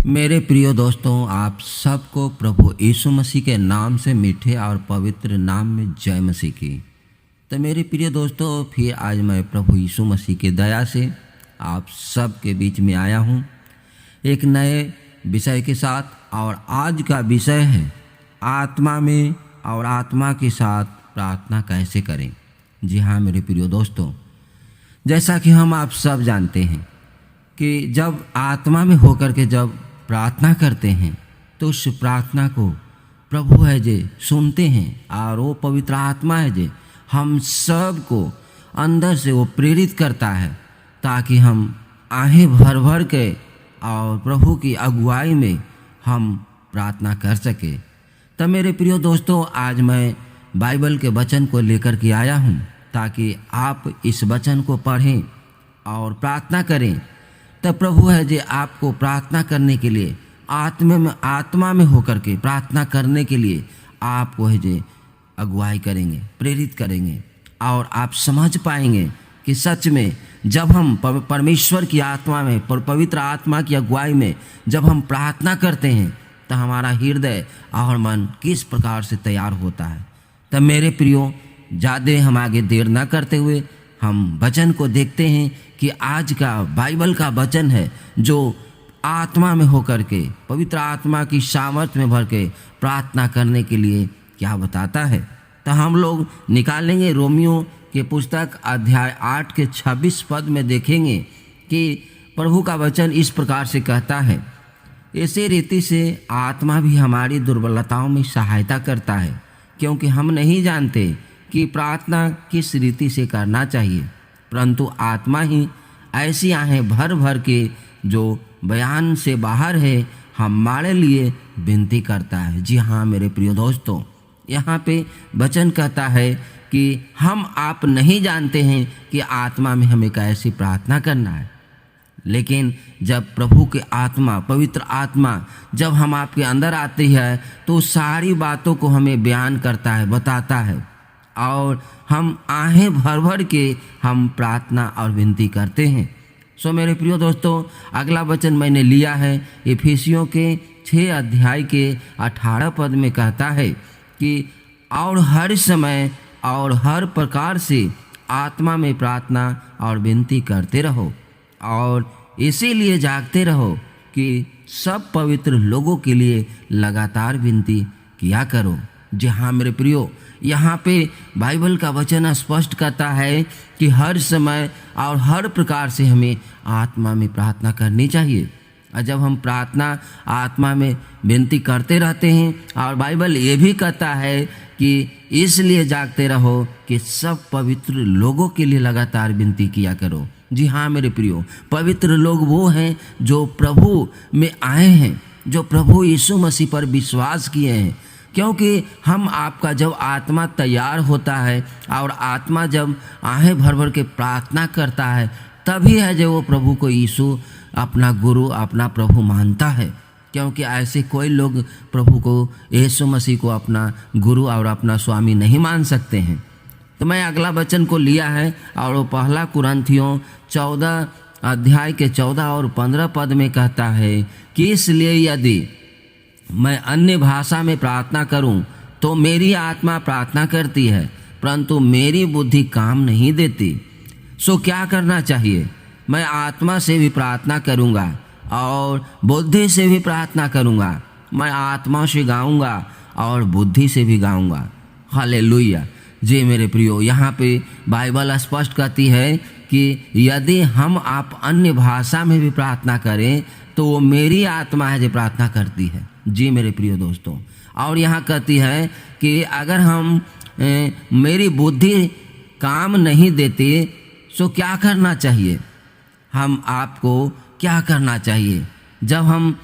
मेरे प्रिय दोस्तों, आप सबको प्रभु यीशु मसीह के नाम से मीठे और पवित्र नाम में जय मसीह की। तो मेरे प्रिय दोस्तों, फिर आज मैं प्रभु यीशु मसीह की दया से आप सब के बीच में आया हूँ एक नए विषय के साथ। और आज का विषय है आत्मा में और आत्मा के साथ प्रार्थना कैसे करें। जी हाँ मेरे प्रिय दोस्तों, जैसा कि हम आप सब जानते हैं कि जब आत्मा में होकर के जब प्रार्थना करते हैं तो उस प्रार्थना को प्रभु है जे सुनते हैं, और वो पवित्र आत्मा है जे हम सब को अंदर से वो प्रेरित करता है ताकि हम आहें भर भर के और प्रभु की अगुवाई में हम प्रार्थना कर सके। तब मेरे प्रिय दोस्तों, आज मैं बाइबल के वचन को लेकर के आया हूँ ताकि आप इस वचन को पढ़ें और प्रार्थना करें। तब प्रभु है जे आपको प्रार्थना करने के लिए आत्मा में होकर के प्रार्थना करने के लिए आपको है जे अगुवाई करेंगे, प्रेरित करेंगे, और आप समझ पाएंगे कि सच में जब हम परमेश्वर की आत्मा में, पवित्र आत्मा की अगुवाई में जब हम प्रार्थना करते हैं तो हमारा हृदय और मन किस प्रकार से तैयार होता है। तब मेरे प्रियो, ज़्यादा हम आगे देर ना करते हुए हम वचन को देखते हैं कि आज का बाइबल का वचन है जो आत्मा में होकर के, पवित्र आत्मा की सामर्थ्य में भर के प्रार्थना करने के लिए क्या बताता है। तो हम लोग निकालेंगे रोमियो के पुस्तक अध्याय 8 के 26 पद में देखेंगे कि प्रभु का वचन इस प्रकार से कहता है, इसी रीति से आत्मा भी हमारी दुर्बलताओं में सहायता करता है, क्योंकि हम नहीं जानते कि प्रार्थना किस रीति से करना चाहिए, परंतु आत्मा ही ऐसी आहें भर भर के जो बयान से बाहर है हमारे लिए विनती करता है। जी हाँ मेरे प्रिय दोस्तों, यहाँ पे वचन कहता है कि हम आप नहीं जानते हैं कि आत्मा में हमें कैसी प्रार्थना करना है, लेकिन जब प्रभु की आत्मा, पवित्र आत्मा जब हम आपके अंदर आती है तो सारी बातों को हमें बयान करता है, बताता है, और हम आहें भर भर के हम प्रार्थना और विनती करते हैं। सो मेरे प्रिय दोस्तों, अगला वचन मैंने लिया है इफिसियों के 6 अध्याय के 18 पद में कहता है कि और हर समय और हर प्रकार से आत्मा में प्रार्थना और विनती करते रहो, और इसीलिए जागते रहो कि सब पवित्र लोगों के लिए लगातार विनती किया करो। जी हाँ मेरे प्रियो, यहाँ पे बाइबल का वचन स्पष्ट करता है कि हर समय और हर प्रकार से हमें आत्मा में प्रार्थना करनी चाहिए। और जब हम प्रार्थना आत्मा में विनती करते रहते हैं, और बाइबल ये भी कहता है कि इसलिए जागते रहो कि सब पवित्र लोगों के लिए लगातार विनती किया करो। जी हाँ मेरे प्रियो, पवित्र लोग वो हैं जो प्रभु में आए हैं, जो प्रभु यीशु मसीह पर विश्वास किए हैं, क्योंकि हम आपका जब आत्मा तैयार होता है और आत्मा जब आहें भर भर के प्रार्थना करता है, तभी है जो वो प्रभु को यीशु अपना गुरु, अपना प्रभु मानता है। क्योंकि ऐसे कोई लोग प्रभु को, यीशु मसीह को अपना गुरु और अपना स्वामी नहीं मान सकते हैं। तो मैं अगला वचन को लिया है, और वो पहला कुरिन्थियों 14 अध्याय के 14 और 15 पद में कहता है कि इसलिए यदि मैं अन्य भाषा में प्रार्थना करूं तो मेरी आत्मा प्रार्थना करती है, परंतु मेरी बुद्धि काम नहीं देती। सो क्या करना चाहिए? मैं आत्मा से भी प्रार्थना करूंगा और बुद्धि से भी प्रार्थना करूंगा। मैं आत्मा से गाऊंगा और बुद्धि से भी गाऊंगा। हालेलुया। जी मेरे प्रियो, यहाँ पे बाइबल स्पष्ट कहती है कि यदि हम आप अन्य भाषा में भी प्रार्थना करें तो वो मेरी आत्मा है जो प्रार्थना करती है। जी मेरे प्रिय दोस्तों, और यहाँ कहती है कि अगर हम मेरी बुद्धि काम नहीं देती तो क्या करना चाहिए? हम आपको क्या करना चाहिए? जब हम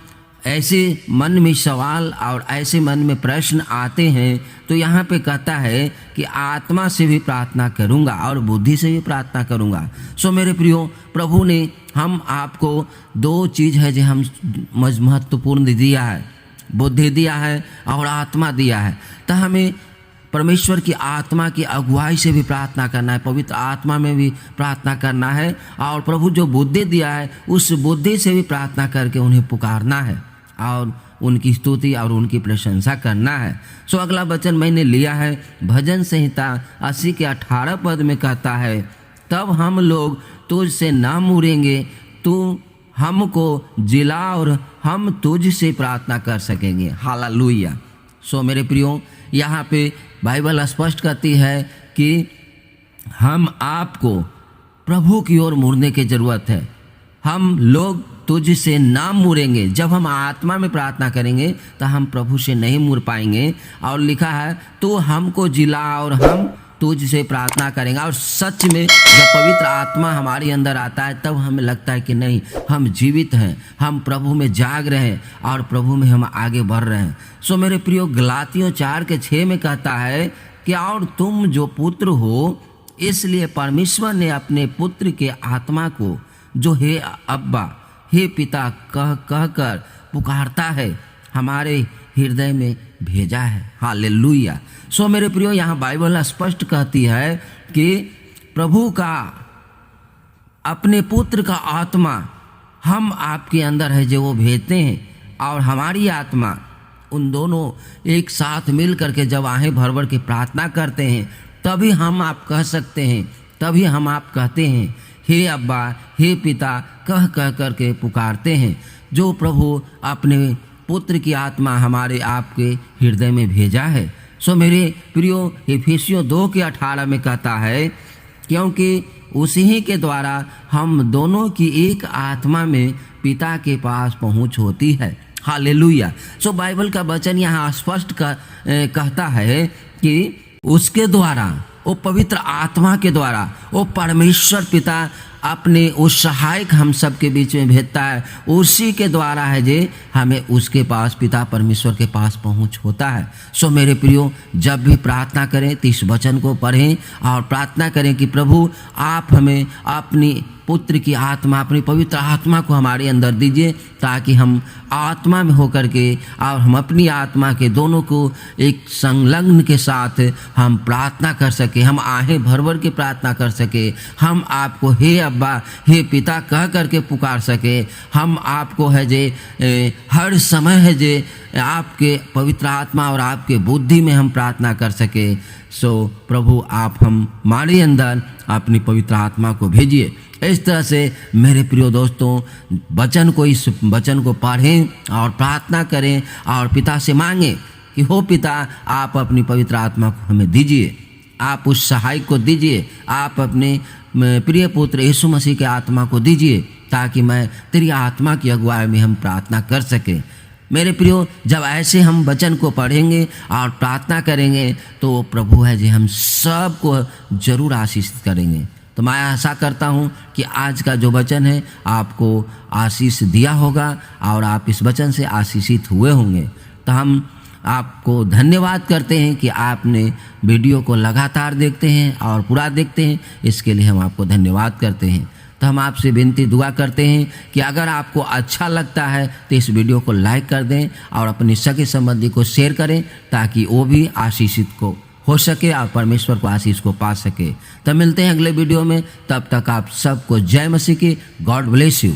ऐसे मन में सवाल और ऐसे मन में प्रश्न आते हैं तो यहाँ पे कहता है कि आत्मा से भी प्रार्थना करूँगा और बुद्धि से भी प्रार्थना करूँगा। सो मेरे प्रियो, प्रभु ने हम आपको 2 चीज़ है जो हम महत्वपूर्ण दिया है, बुद्धि दिया है और आत्मा दिया है। तो हमें परमेश्वर की आत्मा की अगुवाई से भी प्रार्थना करना है, पवित्र आत्मा में भी प्रार्थना करना है, और प्रभु जो बुद्धि दिया है उस बुद्धि से भी प्रार्थना करके उन्हें पुकारना है। और उनकी स्तुति और उनकी प्रशंसा करना है। सो अगला वचन मैंने लिया है भजन संहिता 80 के 18 पद में कहता है, तब हम लोग तुझसे ना मुड़ेंगे, तू हमको जिला और हम तुझसे प्रार्थना कर सकेंगे। हालेलुया। सो मेरे प्रियो, यहाँ पे बाइबल स्पष्ट कहती है कि हम आपको प्रभु की ओर मुड़ने की ज़रूरत है। हम लोग तुझसे ना मुड़ेंगे। जब हम आत्मा में प्रार्थना करेंगे तो हम प्रभु से नहीं मुड़ पाएंगे। और लिखा है तू हमको जिला और हम तुझसे प्रार्थना करेंगे। और सच में जब पवित्र आत्मा हमारे अंदर आता है तब हमें लगता है कि नहीं, हम जीवित हैं, हम प्रभु में जाग रहे हैं और प्रभु में हम आगे बढ़ रहे हैं। सो मेरे प्रियो, गलातियों 4:6 में कहता है कि और तुम जो पुत्र हो, इसलिए परमेश्वर ने अपने पुत्र के आत्मा को जो हे अब्बा, हे पिता कह कर पुकारता है, हमारे हृदय में भेजा है। हालेलुया। सो मेरे प्रियो, यहाँ बाइबल स्पष्ट कहती है कि प्रभु का, अपने पुत्र का आत्मा हम आपके अंदर है जो वो भेजते हैं, और हमारी आत्मा, उन दोनों एक साथ मिल करके जब आहें भर भर के प्रार्थना करते हैं तभी हम आप कह सकते हैं, तभी हम आप कहते हैं हे अब्बा, हे पिता कह करके पुकारते हैं। जो प्रभु अपने पुत्र की आत्मा हमारे आपके हृदय में भेजा है। सो मेरे प्रियो, इफिसियों 2:18 में कहता है, क्योंकि उसी के द्वारा हम दोनों की एक आत्मा में पिता के पास पहुंच होती है। हालेलुया। सो बाइबल का वचन यहाँ स्पष्ट कहता है कि उसके द्वारा, वो पवित्र आत्मा के द्वारा, वो परमेश्वर पिता अपने उस सहायक हम सब के बीच में भेजता है। उसी के द्वारा है जे हमें उसके पास, पिता परमेश्वर के पास पहुंच होता है। सो मेरे प्रियो, जब भी प्रार्थना करें तो इस वचन को पढ़ें और प्रार्थना करें कि प्रभु आप हमें अपनी पुत्र की आत्मा, अपनी पवित्र आत्मा को हमारे अंदर दीजिए, ताकि हम आत्मा में होकर के और हम अपनी आत्मा के दोनों को एक संलग्न के साथ हम प्रार्थना कर सके, हम आहें भर भर के प्रार्थना कर सके, हम आपको हे अब्बा, हे पिता कह करके पुकार सके, हम आपको है जे हर समय है जे आपके पवित्र आत्मा और आपके बुद्धि में हम प्रार्थना कर सके। सो प्रभु आप हमारे अंदर अपनी पवित्र आत्मा को भेजिए। इस तरह से मेरे प्रिय दोस्तों, इस वचन को पढ़ें और प्रार्थना करें और पिता से मांगें कि हो पिता, आप अपनी पवित्र आत्मा को हमें दीजिए, आप उस सहायक को दीजिए, आप अपने प्रिय पुत्र यीशु मसीह के आत्मा को दीजिए, ताकि मैं तेरी आत्मा की अगुवाई में हम प्रार्थना कर सकें। मेरे प्रियो, जब ऐसे हम वचन को पढ़ेंगे और प्रार्थना करेंगे तो प्रभु है जी हम सबको जरूर आशीषित करेंगे। तो मैं आशा करता हूँ कि आज का जो वचन है आपको आशीष दिया होगा और आप इस वचन से आशीषित हुए होंगे। तो हम आपको धन्यवाद करते हैं कि आपने वीडियो को लगातार देखते हैं और पूरा देखते हैं, इसके लिए हम आपको धन्यवाद करते हैं। तो हम आपसे विनती दुआ करते हैं कि अगर आपको अच्छा लगता है तो इस वीडियो को लाइक कर दें और अपने सगे संबंधी को शेयर करें, ताकि वो भी आशीषित को हो सके और परमेश्वर को आशीष को पा सके। तो मिलते हैं अगले वीडियो में, तब तक आप सबको जय मसीह की। God bless you.